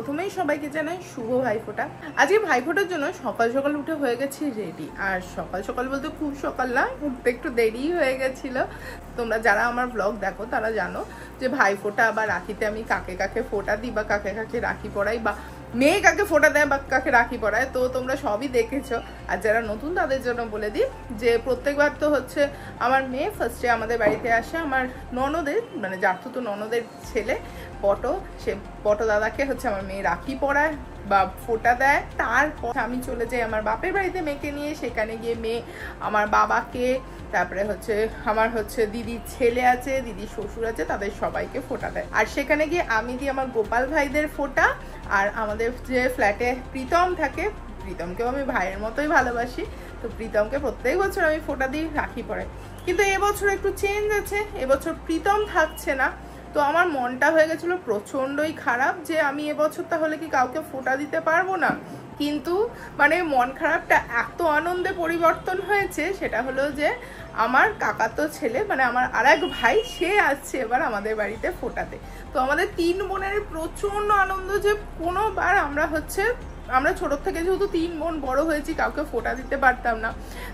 প্রথমেই সবাইকে জানাই শুভ ভাইফোঁটা। আজকে ভাইফোঁটার জন্য সকাল সকাল উঠে হয়ে গেছি রেডি। আর সকাল সকাল বলতে খুব সকাল না, উঠতে একটু দেরি হয়ে গেছিল। তোমরা যারা আমার ব্লগ দেখো তারা জানো যে ভাইফোঁটা বা রাখিতে আমি কাকে কাকে ফোঁটা দিই বা কাকে কাকে রাখি পরাই, বা মেয়ে কাকে ফোঁটা দেয় বা কাকে রাখি পরায়, তো তোমরা সবই দেখেছো। আর যারা নতুন তাদের জন্য বলে দিই যে প্রত্যেকবার তো হচ্ছে আমার মেয়ে ফার্স্টে আমাদের বাড়িতে আসে আমার ননদের, মানে জার্থুতো ননদের ছেলে পটো, সে পটো দাদাকে হচ্ছে আমার মেয়ে রাখি পরায় বা ফোঁটা দেয়। তারপর আমি চলে যাই আমার বাপের বাড়িতে মেয়েকে নিয়ে, সেখানে গিয়ে মেয়ে আমার বাবাকে, তারপরে হচ্ছে আমার হচ্ছে দিদির ছেলে আছে, দিদির শ্বশুর আছে, তাদের সবাইকে ফোঁটা দেয়। আর সেখানে গিয়ে আমি দিই আমার গোপাল ভাইদের ফোঁটা। আর আমাদের যে ফ্ল্যাটে প্রীতম থাকে, প্রীতমকেও আমি ভাইয়ের মতোই ভালোবাসি, তো প্রীতমকে প্রত্যেক বছর আমি ফোঁটা দিই, রাখি পরাই। কিন্তু এবছর একটু চেঞ্জ আছে, এবছর প্রীতম থাকছে না, তো আমার মনটা হয়ে গেছিলো প্রচণ্ডই খারাপ যে আমি এবছর তাহলে কি কাউকে ফোঁটা দিতে পারবো না। কিন্তু মানে মন খারাপটা এত আনন্দে পরিবর্তন হয়েছে, সেটা হলো যে আমার কাকাতো ছেলে মানে আমার আরেক ভাই, সে আসছে এবার আমাদের বাড়িতে ফোঁটাতে। তো আমাদের 3 বোনের প্রচণ্ড আনন্দ যে কোনোবার আমরা ছোট থেকে যেহেতু 3 বোন বড় হয়েছি, কাউকে ফোঁটা দিতে পারতাম না।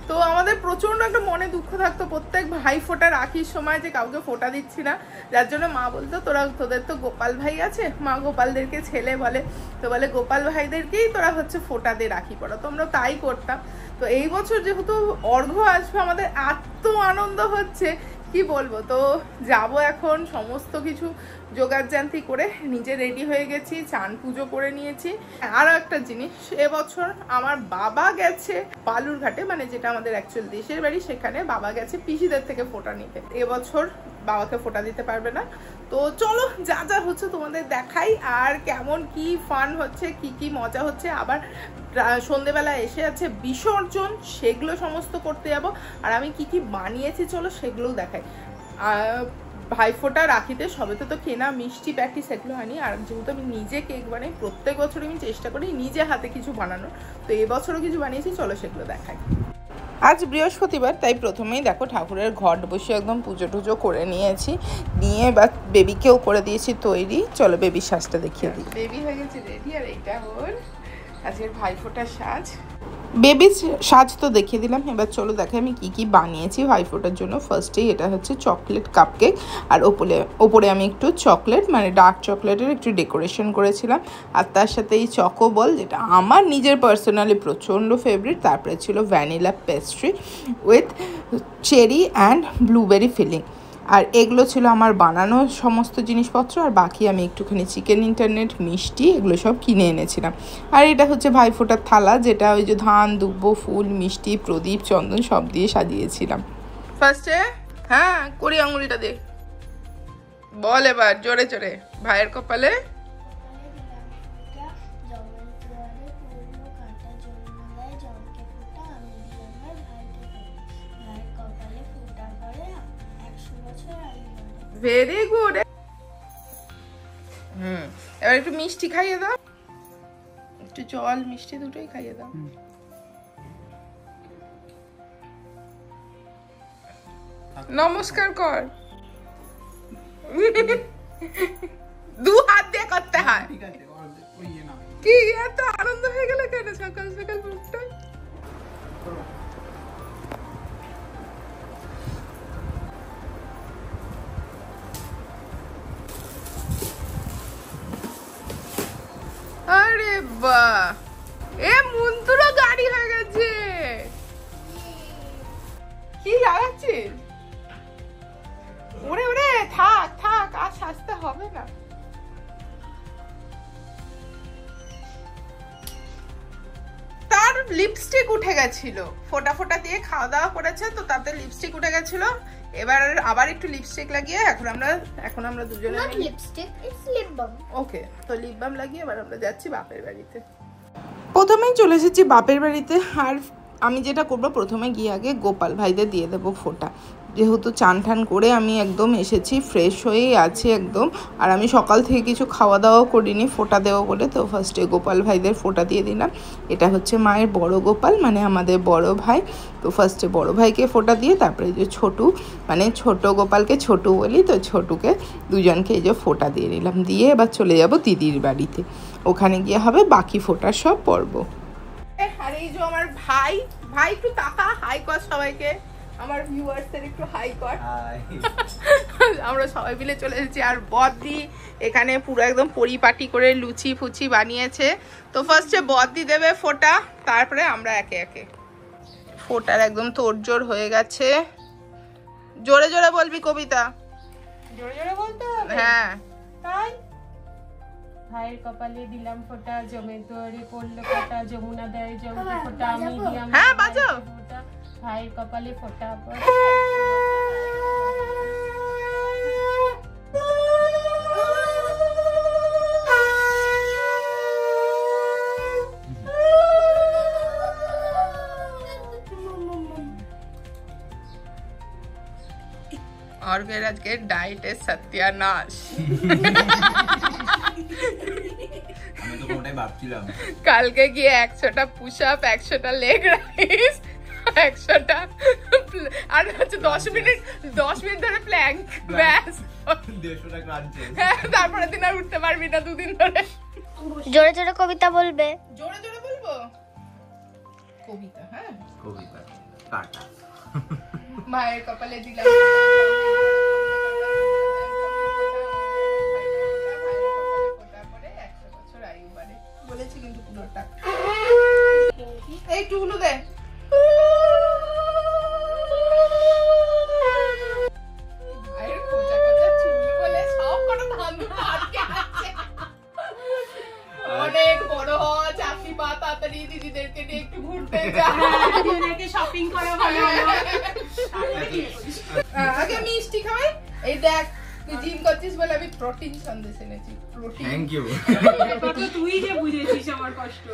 তো আমাদের প্রচণ্ড একটা মনে দুঃখ থাকতো প্রত্যেক ভাই ফোঁটা রাখির সময় যে কাউকে ফোঁটা দিচ্ছি না। যার জন্য মা বলতো তোদের তো গোপাল ভাই আছে, মা গোপালদেরকে ছেলে বলে, তো বলে গোপাল ভাইদেরকেই তোরা হচ্ছে ফোঁটা দিয়ে রাখি পড়া। তো আমরা তাই করতাম। তো এই বছর যেহেতু অর্ঘ্য আসবে, আমাদের এত আনন্দ হচ্ছে কি বলবো। তো যাব এখন, সমস্ত কিছু জোগাড়জান্তি করে নিজে রেডি হয়ে গেছি, চান পুজো করে নিয়েছি। আর একটা জিনিস, এবছর আমার বাবা গেছে বালুরঘাটে, মানে যেটা আমাদের অ্যাকচুয়াল দেশের বাড়ি, সেখানে বাবা গেছে পিসিদের থেকে ফোঁটা নিতে। এবছর বাবাকে ফোঁটা দিতে পারবে না। তো চলো যা যা হচ্ছে তোমাদের দেখাই, আর কেমন কি ফান হচ্ছে, কি কি মজা হচ্ছে। আবার সন্ধেবেলা এসে আছে বিসর্জন, সেগুলো সমস্ত করতে যাবো। আর আমি কি কি বানিয়েছি চলো সেগুলোও দেখাই। ভাইফোঁটা রাখিতে সবে তো কেনা মিষ্টি প্যাটিস এগুলো আনি। আর যেহেতু আমি নিজে কেক বানাই, প্রত্যেক বছর আমি চেষ্টা করি নিজে হাতে কিছু বানানোর, তো এবছরও কিছু বানিয়েছি, চলো সেগুলো দেখাই। আজ বৃহস্পতিবার, তাই প্রথমেই দেখো ঠাকুরের ঘট বসে একদম পুজো টুজো করে নিয়েছি, নিয়ে বা বেবিকেও করে দিয়েছি তৈরি। চলো বেবির সাজটা দেখিয়ে দিই। বেবি হয়ে গেছে রেডি, আর এইটা ওর আজকের ভাইফোঁটার সাজ। বেবির সাজ তো দেখিয়ে দিলাম, এবার চলো দেখে আমি কি কি বানিয়েছি ভাইফোঁটার জন্য। ফার্স্টেই এটা হচ্ছে চকলেট কাপকেক, আর ওপরে আমি একটু চকলেট মানে ডার্ক চকলেটের একটু ডেকোরেশন করেছিলাম। আর তার সাথে এই চকোবল, যেটা আমার নিজের পার্সোনালি প্রচণ্ড ফেভারিট। তারপরে ছিল vanilla pastry with cherry and blueberry filling. আর এগুলো ছিল আমার বানানো সমস্ত জিনিসপত্র, আর বাকি আমি একটুখানি চিকেন ইন্টারনেট, মিষ্টি, এগুলো সব কিনে এনেছিলাম। আর এটা হচ্ছে ভাইফোঁটার থালা, যেটা ওই যে ধান, দুব্বো, ফুল, মিষ্টি, প্রদীপ, চন্দন সব দিয়ে সাজিয়েছিলাম। ফার্স্টে হ্যাঁ করি আঙুলটা দে, বল এবার জোরে জোরে। ভাইয়ের কপালে ভেরি গুড। এবার একটু মিষ্টি খাইয়ে দাও, একটু জল মিষ্টি দুটোই খাইয়ে দাও। নমস্কার কর, 2 হাত দিয়ে করতে হয়। কি এত আনন্দ হয়ে গেল কেন সকাল সকাল মুখটা? আরে বাহ, এ মুন্তুরো গাড়ি হয়ে গেছে। কি লাগাচ্ছিস? ওরে ওরে থাক থাক, আর সাজতে হবে না। তার লিপস্টিক উঠে গেছিল, ফোঁটা ফোঁটা দিয়ে খাওয়া দাওয়া করেছে, তো তাতে লিপস্টিক উঠে গেছিল। এবার আবার একটু লিপস্টিক লাগিয়ে এখন আমরা দুজনে লিপস্টিক, ইটস লিপ বাম। ওকে, তো লিপ বাম লাগিয়ে এবার আমরা যাচ্ছি বাপের বাড়িতে। প্রথমেই চলে এসেছি বাপের বাড়িতে। আর আমি যেটা করবো, প্রথমে গিয়ে আগে গোপাল ভাইদের দিয়ে দেবো ফোঁটা। যেহেতু চান ঠান করে আমি একদম এসেছি, ফ্রেশ হয়েই আছি একদম। আর আমি সকাল থেকে কিছু খাওয়া দাওয়াও করিনি ফোঁটা দেবো বলে। তো ফার্স্টে গোপাল ভাইদের ফোঁটা দিয়ে দিলাম। এটা হচ্ছে মায়ের বড় গোপাল, মানে আমাদের বড় ভাই। তো ফার্স্টে বড় ভাইকে ফোঁটা দিয়ে তারপরে যে ছোটু, মানে ছোট গোপালকে ছোটু বলি, তো ছোটুকে দুজনকে এই যে ফোঁটা দিয়ে নিলাম। দিয়ে এবার চলে যাব দিদির বাড়িতে, ওখানে গিয়ে হবে বাকি ফোঁটার সব পর্ব। আর এই যে আমার ভাই, ভাই একটু তাকা, হাই কর সবাইকে, আমার ভিউয়ার্সদের একটু হাই কর। আমরা সবাই মিলে চলে এসেছি। আর বদ্দি এখানে পুরো একদম পরিপাটি করে লুচি ফুচি বানিয়েছে। তো ফার্স্টে বদ্দি দেবে ফোঁটা, তারপরে আমরা একে একে। ফোঁটার একদম তোড়জোড় হয়ে গেছে। জোরে জোরে বলবি কবিতা, জোরে জোরে বলতে হবে। হ্যাঁ তাই ভাইয়ের কপালে দিলাম ফোঁটা, জমের দুয়ারে পড়লো ফোঁটা, যমুনা দেয় জমকে ফোঁটা, আমি দিলাম হ্যাঁ বাজাও। ফোঁটা, ভাইয়ের কপালে ফোঁটা পড়ে। অর্ঘের আজকে ডায়েটের সত্যানাশ। আমি তো কোনটাই ভাবছিলাম। কালকে গিয়ে 100টা পুশ আপ, 100টা লেগ রাইস, 100টা আর হচ্ছে 10 মিনিট ধরে প্ল্যাঙ্ক, ব্যাস 150টা ক্রাঞ্চে। তারপরে দিন আর উঠতে পারবি না 2 দিন ধরে। জোরে জোরে কবিতা বলবে। জোরে জোরে বলবো কবিতা। হ্যাঁ কবিতা টাটা। মায়ের কপালে দিলাম বলেছি কিন্তু পুরোটা। এই টুকলু দে। অনেক বড় হ, চাকরি পা তাড়াতাড়ি, দিদিদেরকে নিয়ে একটু ঘুরতে যা। শপিং করা ভালো। আগে মিষ্টি খাওয়াই। এই দেখ তুই জিম করছিস বলে আমি প্রোটিন সন্দেশ এনেছি। প্রোটিন। Thank you. তুই যে বুঝেছিস আমার কষ্ট।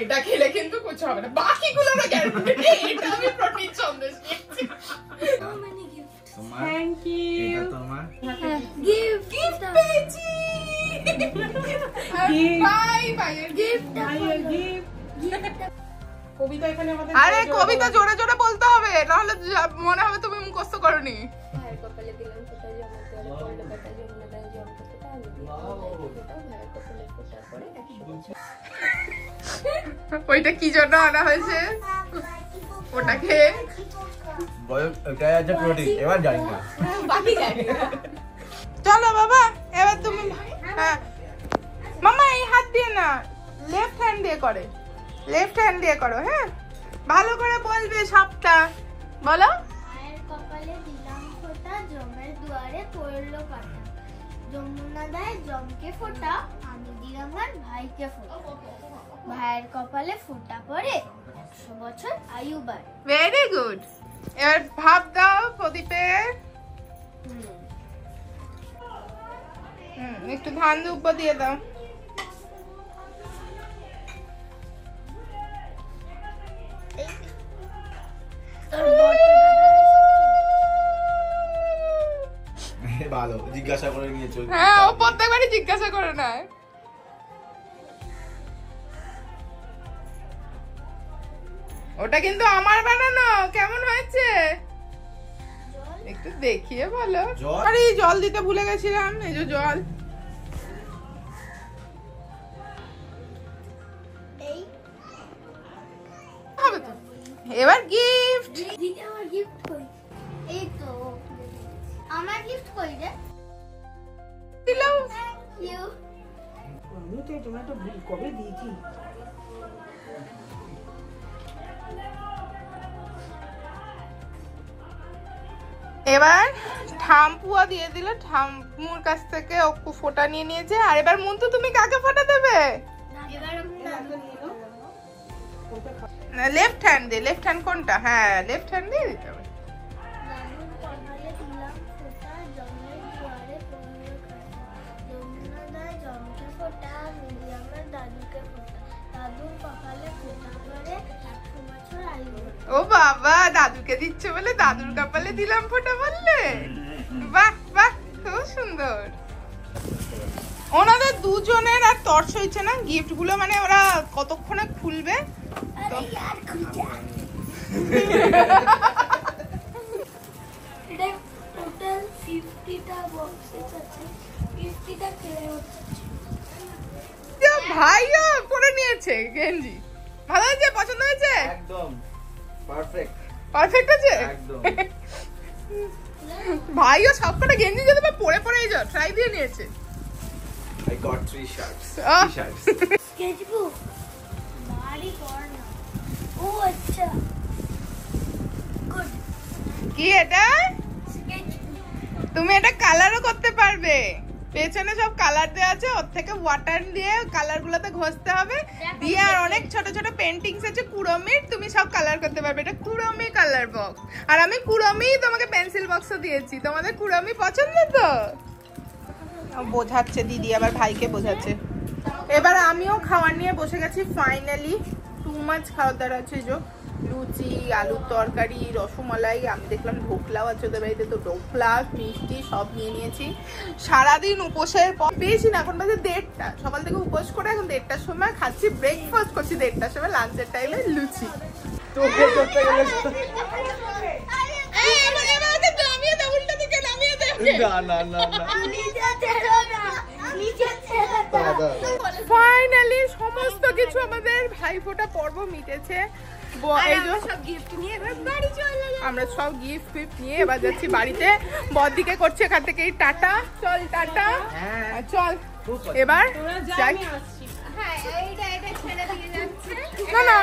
এটা খেলে কিন্তু কিছু হবে না, বাকিগুলো না গ্যারান্টি নেই। এটা আমি প্রোটিন সন্দেশ নিয়েছি। তোমার থ্যাংক ইউ। এটা তোমার গিফট পেয়েছি। Bye bye gift. কবিতা এখানে আমাদের আরে কবিতা জোরে জোরে বলতে হবে, নাহলে মনে হবে তুমি মুখস্থ করনি। ভাইয়ের কপালে দিলাম ফোঁটা, জমের দুয়ারে পড়লো ফোঁটা, যমুনা দেয় জমকে ফোঁটা, আমি দিলাম ফোঁটা, ভাইয়ের কপালে ফোঁটা পড়ে 100 বছর। ওইটা কি জন্য আনা হয়েছে ওটাকে? ওটা আছে প্রোটিন, এবার জানি না। বাকি জানি না। চলো বাবা এবার তুমি। হ্যাঁ মামা এই হাত দিয়ে না, লেফট হ্যান্ড দিয়ে করে, লেফট হ্যান্ড দিয়ে করো। হ্যাঁ ভালো করে বলবে সবটা, বলো। ভাইয়ের কপালে দিলাম ফোঁটা, জমের দুয়ারে পড়লো কাঁটা, যমুনা দেয় জমকে ফোঁটা, আমি দিলাম আর ভাইকে ফোঁটা, ভাইয়ের কপালে ফোঁটা পড়ে 100 বছর আয়ু বাড়ে। Very good. এবার ভাব দাও প্রদীপে। একটু ধান দুব্ব দিয়ে দাও। ভালো জিজ্ঞাসা করে নিয়েছো। হ্যাঁ ও প্রত্যেকবারই জিজ্ঞাসা করে নেয়। ওটা কিন্তু আমার বানানো, কেমন হয়েছে একটু দেখিয়ে বলো। জল? আরে জল দিতে ভুলে গেছিলাম, এই যে জল। এই হবে তো। এবার গিফট দিদি আমার গিফট কই? এই তো আমার গিফট কই রে? দিলাম। Thank you. আমি তো তোমার তো ভুল কবে দিয়েছি। এবার ঠাম্পুয়া দিয়ে দিল, ঠাম্পুর কাছ থেকে অপু ফোঁটা নিয়ে নিয়েছে। আর এবার মন্তু তুমি কাকে ফোঁটা দেবে? এবার আমি দাদু নিয়ে নেব। লেফট হ্যান্ড দিয়ে। লেফট হ্যান্ড কোনটা? হ্যাঁ লেফট হ্যান্ড দিয়ে দিতে হবে। দাদুর কপালে দিলাম ফোঁটা, জমের দুয়ারে পড়লো কাঁটা, যমুনা দেয় জমকে ফোঁটা, আমি দিলাম আর দাদুকে ফোঁটা, দাদুর কপালে ফোঁটা পড়ে 100 বছর আয়ু বাড়ে। ও বাবা, দাদুকে দিচ্ছে বলে দাদুর কপালে দিলাম ফোঁটা বললে? বাহ বাহ, খুব সুন্দর। ওনাদের দুজনের আর তর্স হয়েছে না গিফট গুলো, মানে ওরা কতক্ষণে খুলবে। ভাইও করে নিয়েছে গেঞ্জি, ভালো হয়েছে? পছন্দ হয়েছে? একদম পারফেক্ট। পারফেক্ট আছে একদম। ভাইও সবকটা গেঞ্জি যদি পরে পরে এই ট্রাই দিয়ে নিয়েছে। I got 3 shirts. Ah. 3 shirts. Sketchbook ভারী কর না। ও আচ্ছা, গুড। কি এটা? স্কেচবুক। তুমি এটা কালারও করতে পারবে, পেছনে সব কালার দেওয়া আছে, ওর থেকে ওয়াটার দিয়ে কালার গুলোতে ঘষতে হবে, দিয়ে আর অনেক ছোট ছোট পেন্টিংস আছে কুড়মির, তুমি সব কালার করতে পারবে। এটা কুড়মি কালার বক্স, আর আমি কুড়মি তোমাকে পেন্সিল বক্সও দিয়েছি। তোমাদের কুড়মি পছন্দ তো? বোঝাচ্ছে দিদি, আবার ভাইকে বোঝাচ্ছে। এবার আমিও খাওয়ার নিয়ে বসে গেছি ফাইনালি। টু মাছ খাওয়ার দ্বারা আছে, যে লুচি, আলুর তরকারি, রসমালাই, আমি দেখলাম ঢোকলাও আছে ওদের বাড়িতে, তো ঢোকলা মিষ্টি সব নিয়ে নিয়েছি। সারাদিন উপোসের পর পেয়েছি না, এখন বাজে 1:30, সকাল থেকে উপোস করে এখন 1:30টার সময় খাচ্ছি, ব্রেকফাস্ট করছি 1:30টার সময়, লাঞ্চের টাইমে লুচি। ফাইনালি সমস্ত কিছু আমাদের ভাইফোঁটা পর্ব মিটেছে। আমরা সব গিফট নিয়ে এবার যাচ্ছি বাড়িতে। বড়দিকে করছে এখান থেকে টাটা, চল টাটা, চল এবার যাই। না না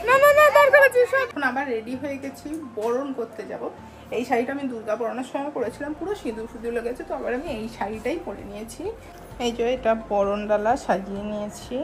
না না না, দরকার আছে সব। এখন আবার রেডি হয়ে গেছি, বরণ করতে যাব। এই শাড়িটা আমি দুর্গা বরণের সময় পরেছিলাম, পুরো সিঁদুর সিঁদুর লেগেছে, তো আবার আমি এই শাড়িটাই পরে নিয়েছি। এই যে এটা বরণ ডালা সাজিয়ে নিয়েছি।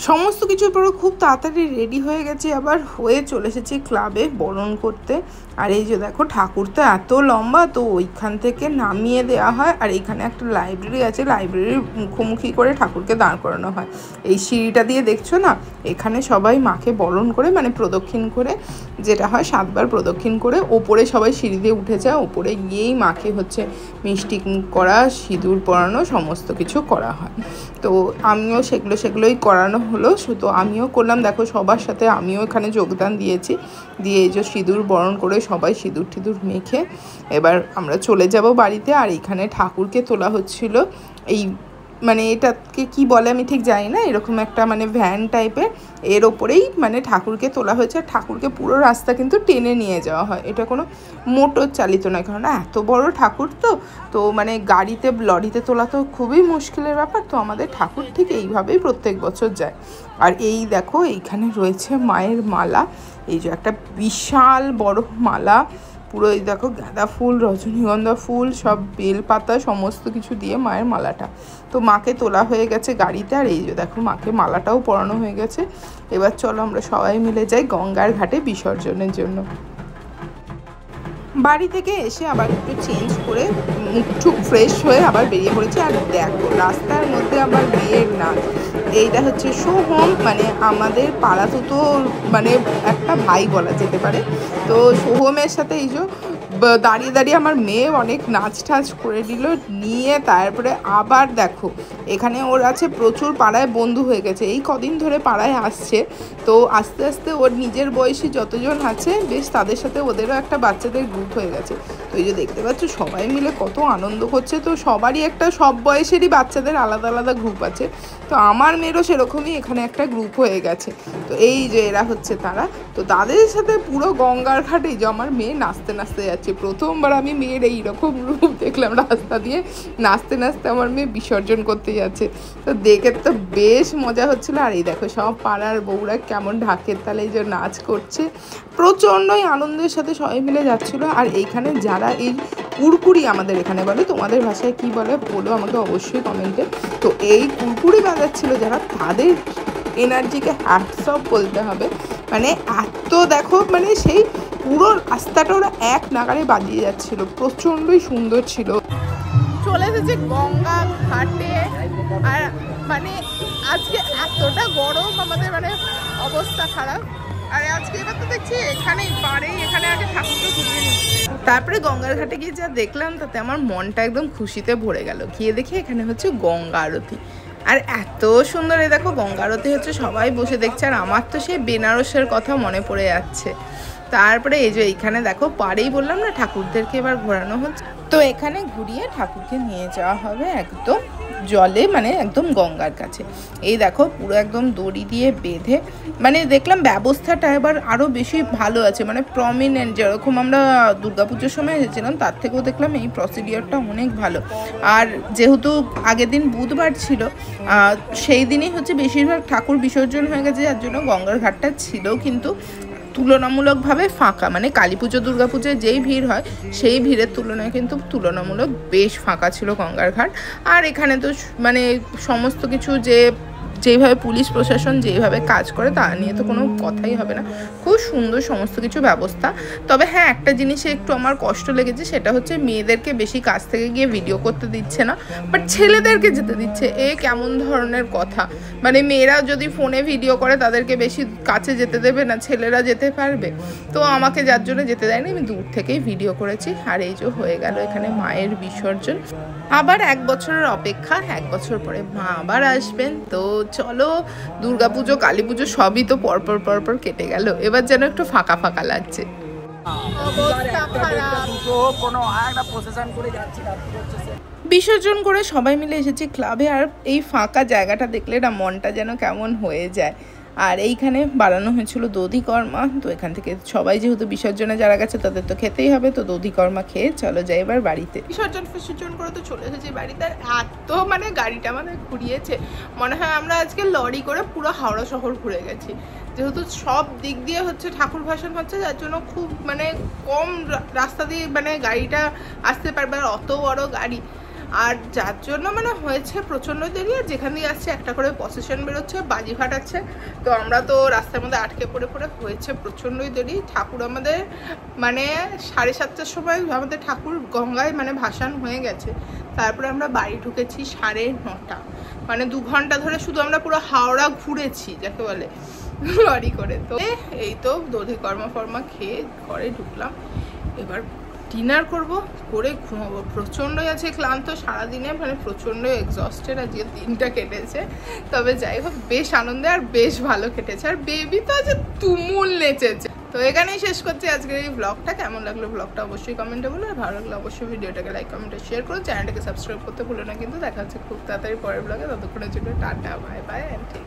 সমস্ত কিছুর পরে খুব তাড়াতাড়ি রেডি হয়ে গেছি, আবার হয়ে চলে এসেছি ক্লাবে বরণ করতে। আর এই যে দেখো, ঠাকুর তো এত লম্বা, তো ওইখান থেকে নামিয়ে দেওয়া হয়, আর এইখানে একটা লাইব্রেরি আছে, লাইব্রেরির মুখোমুখি করে ঠাকুরকে দাঁড় করানো হয়। এই সিঁড়িটা দিয়ে দেখছো না, এখানে সবাই মাকে বরণ করে, মানে প্রদক্ষিণ করে, যেটা হয় 7 বার প্রদক্ষিণ করে ওপরে সবাই সিঁড়ি দিয়ে উঠে যায়, ওপরে গিয়েই মাকে হচ্ছে মিষ্টি করা, সিঁদুর পরানো, সমস্ত কিছু করা হয়। তো আমিও সেগুলোই করানো হলো, তো আমিও করলাম। দেখো সবার সাথে আমিও এখানে যোগদান দিয়েছি, দিয়ে এই যে সিঁদুর বরণ করে সবাই সিঁদুর টিঁদুর মেখে এবার আমরা চলে যাব বাড়িতে। আর এখানে ঠাকুরকে তোলা হচ্ছিল, এই মানে এটাকে কি বলে আমি ঠিক জানি না, এরকম একটা মানে ভ্যান টাইপের, এর ওপরেই মানে ঠাকুরকে তোলা হয়েছে। আর ঠাকুরকে পুরো রাস্তা কিন্তু টেনে নিয়ে যাওয়া হয়, এটা কোনো মোটর চালিত নয়, কারণ এত বড় ঠাকুর তো মানে গাড়িতে লরিতে তোলা তো খুবই মুশকিলের ব্যাপার। তো আমাদের ঠাকুর ঠিক এইভাবেই প্রত্যেক বছর যায়। আর এই দেখো এইখানে রয়েছে মায়ের মালা, এই যে একটা বিশাল বড় মালা, পুরো এই দেখো গাঁদা ফুল, রজনীগন্ধা ফুল, সব বেলপাতা সমস্ত কিছু দিয়ে মায়ের মালাটা। তো মাকে তোলা হয়ে গেছে গাড়িতে, আর এই যে দেখো মাকে মালাটাও পরানো হয়ে গেছে। এবার চলো আমরা সবাই মিলে যাই গঙ্গার ঘাটে বিসর্জনের জন্য। বাড়ি থেকে এসে আবার একটু চেঞ্জ করে মুখ ফ্রেশ হয়ে আবার বেরিয়ে পড়েছি। আর দেখো রাস্তার মধ্যে আবার বিয়ের নাচ, এইটা হচ্ছে সোহম, মানে আমাদের পাড়াতে তো মানে একটা ভাই বলা যেতে পারে। তো সোহমের সাথে এই যে দাঁড়িয়ে দাঁড়িয়ে আমার মেয়ে অনেক নাচ টাচ করে দিল, নিয়ে তারপরে আবার দেখো এখানে ওর আছে প্রচুর পাড়ায় বন্ধু হয়ে গেছে, এই কদিন ধরে পাড়ায় আসছে। তো আস্তে আস্তে ওর নিজের বয়সী যতজন আছে বেশ তাদের সাথে ওদেরও একটা বাচ্চাদের গ্রুপ হয়ে গেছে। তো এই যে দেখতে পাচ্ছ সবাই মিলে কত আনন্দ করছে। তো সবারই একটা সব বয়সেরই বাচ্চাদের আলাদা আলাদা গ্রুপ আছে, তো আমার মেয়েরও সেরকমই এখানে একটা গ্রুপ হয়ে গেছে। তো এই যে এরা হচ্ছে তারা, তো তাদের সাথে পুরো গঙ্গার ঘাটে যে আমার মেয়ে নাচতে নাচতে যাচ্ছে। প্রথমবার আমি মেয়ের এইরকম রূপ দেখলাম, রাস্তা দিয়ে নাচতে নাচতে আমার মেয়ে বিসর্জন করতে যাচ্ছে। তো দেখে তো বেশ মজা হচ্ছিলো। আর এই দেখো সব পাড়ার বউরা কেমন ঢাকের তালে এই যে নাচ করছে, প্রচণ্ডই আনন্দের সাথে সবাই মিলে যাচ্ছিলো। আর এইখানে যারা এই কুরকুরি আমাদের এখানে বলে, তোমাদের ভাষায় কি বলে বলো আমাকে অবশ্যই কমেন্টে। তো এই কুরকুরি বাজাচ্ছিল যারা, তাদের এনার্জিকে হ্যাটস অফ বলতে হবে। মানে এত দেখো মানে সেই পুরো রাস্তাটা ওরা এক নাগাড়ে বাজিয়ে যাচ্ছিল, প্রচণ্ডই সুন্দর ছিল। চলে এসেছে গঙ্গা ঘাটে, আর মানে আজকে এতটা গরম আমাদের মানে অবস্থা খারাপ। আর আজকে এবার তো দেখছি এখানেই পাড়েই এখানে আগে ঠাকুরকে ঘুরিয়ে নিচ্ছে। তারপরে গঙ্গার ঘাটে গিয়ে যা দেখলাম তাতে আমার মনটা একদম খুশিতে ভরে গেল। গিয়ে দেখি এখানে হচ্ছে গঙ্গা আরতি, আর এত সুন্দর। এই দেখো গঙ্গা আরতি হচ্ছে, সবাই বসে দেখছে। আর আমার তো সেই বেনারসের কথা মনে পড়ে যাচ্ছে। তারপরে এই যে এইখানে দেখো পাড়েই বললাম না ঠাকুরদেরকে এবার ঘোরানো হচ্ছে, তো এখানে ঘুরিয়ে ঠাকুরকে নিয়ে যাওয়া হবে একদম জলে, মানে একদম গঙ্গার কাছে। এই দেখো পুরো একদম দড়ি দিয়ে বেঁধে, মানে দেখলাম ব্যবস্থাটা এবার আরও বেশি ভালো আছে, মানে প্রমিনেন্ট। যেরকম আমরা দুর্গাপুজোর সময় এসেছিলাম তার থেকেও দেখলাম এই প্রসিডিওরটা অনেক ভালো। আর যেহেতু আগের দিন বুধবার ছিল, সেই দিনই হচ্ছে বেশিরভাগ ঠাকুর বিসর্জন হয়ে গেছে, যার জন্য গঙ্গার ঘাটটা ছিল কিন্তু তুলনামূলকভাবে ফাঁকা। মানে কালী পুজো দুর্গা পুজোয় যেই ভিড় হয় সেই ভিড়ের তুলনায় কিন্তু তুলনামূলক বেশ ফাঁকা ছিল গঙ্গার ঘাট। আর এখানে তো মানে সমস্ত কিছু যেইভাবে পুলিশ প্রশাসন যেইভাবে কাজ করে তা নিয়ে তো কোনো কথাই হবে না, খুব সুন্দর সমস্ত কিছু ব্যবস্থা। তবে হ্যাঁ, একটা জিনিসে একটু আমার কষ্ট লেগেছে, সেটা হচ্ছে মেয়েদেরকে বেশি কাছ থেকে গিয়ে ভিডিও করতে দিচ্ছে না, বাট ছেলেদেরকে যেতে দিচ্ছে। এ কেমন ধরনের কথা? মানে মেয়েরা যদি ফোনে ভিডিও করে তাদেরকে বেশি কাছে যেতে দেবে না, ছেলেরা যেতে পারবে? তো আমাকে যার জন্য যেতে দেয়নি, আমি দূর থেকেই ভিডিও করেছি। আর এই যে হয়ে গেল এখানে মায়ের বিসর্জন। আবার 1 বছরের অপেক্ষা, 1 বছর পরে মা আবার আসবেন। তো চলো, দুর্গাপুজো কালী পুজো সবই তো পরপর কেটে গেল, এবার যেন একটু ফাঁকা ফাঁকা লাগছে। বিসর্জন করে সবাই মিলে এসেছি ক্লাবে, আর এই ফাঁকা জায়গাটা দেখলে না মনটা যেন কেমন হয়ে যায়। আর এইখানে বানানো হয়েছিল দধিকর্মা, তো এখান থেকে সবাই যেহেতু বিসর্জনে যারা গেছে তাদের তো খেতেই হবে, তো দধিকর্মা খেয়ে চলো যাই এবার বাড়িতে। বিসর্জন করে তো চলে এসেছি বাড়িতে। আর এত মানে গাড়িটা আমাদের ঘুরিয়েছে, মনে হয় আমরা আজকে লরি করে পুরো হাওড়া শহর ঘুরে গেছি। যেহেতু সব দিক দিয়ে হচ্ছে ঠাকুর ভাসান হচ্ছে, যার জন্য খুব মানে কম রাস্তা দিয়ে মানে গাড়িটা আসতে পারবে, আর অত বড় গাড়ি। আর যার জন্য মানে হয়েছে প্রচণ্ড দেরি। আর যেখান দিয়ে আসছে একটা করে প্রসেশন বেরোচ্ছে, বাজি ফাটাচ্ছে, তো আমরা তো রাস্তার মধ্যে আটকে পড়ে হয়েছে প্রচণ্ডই দেরি। ঠাকুর আমাদের মানে 7:30টার সময় আমাদের ঠাকুর গঙ্গায় মানে ভাসান হয়ে গেছে। তারপরে আমরা বাড়ি ঢুকেছি 9:30, মানে 2 ঘন্টা ধরে শুধু আমরা পুরো হাওড়া ঘুরেছি যাকে বলে লরি করে। তো এই তো দধিকর্মা খেয়ে ঘরে ঢুকলাম, এবার ডিনার করে ঘুমাবো। প্রচণ্ডই আছে ক্লান্ত সারাদিনে, মানে প্রচণ্ড এক্সস্টেড আজকে দিনটা কেটেছে। তবে যাই হোক বেশ আনন্দে আর বেশ ভালো কেটেছে। আর বেবি তো আজ তুমুল নেচেছে। তো এখানেই শেষ করছি আজকের এই ব্লগটা। কেমন লাগলো ব্লগটা অবশ্যই কমেন্টে বলো, আর ভালো লাগলে অবশ্যই ভিডিওটাকে লাইক কমেন্টে শেয়ার করো, চ্যানেলটাকে সাবস্ক্রাইব করতে ভুলো না কিন্তু। দেখা হচ্ছে খুব তাড়াতাড়ি পরের ব্লগে। ততক্ষণের জন্য টাটা, বাই বাই, অ্যান্ড ঠিক।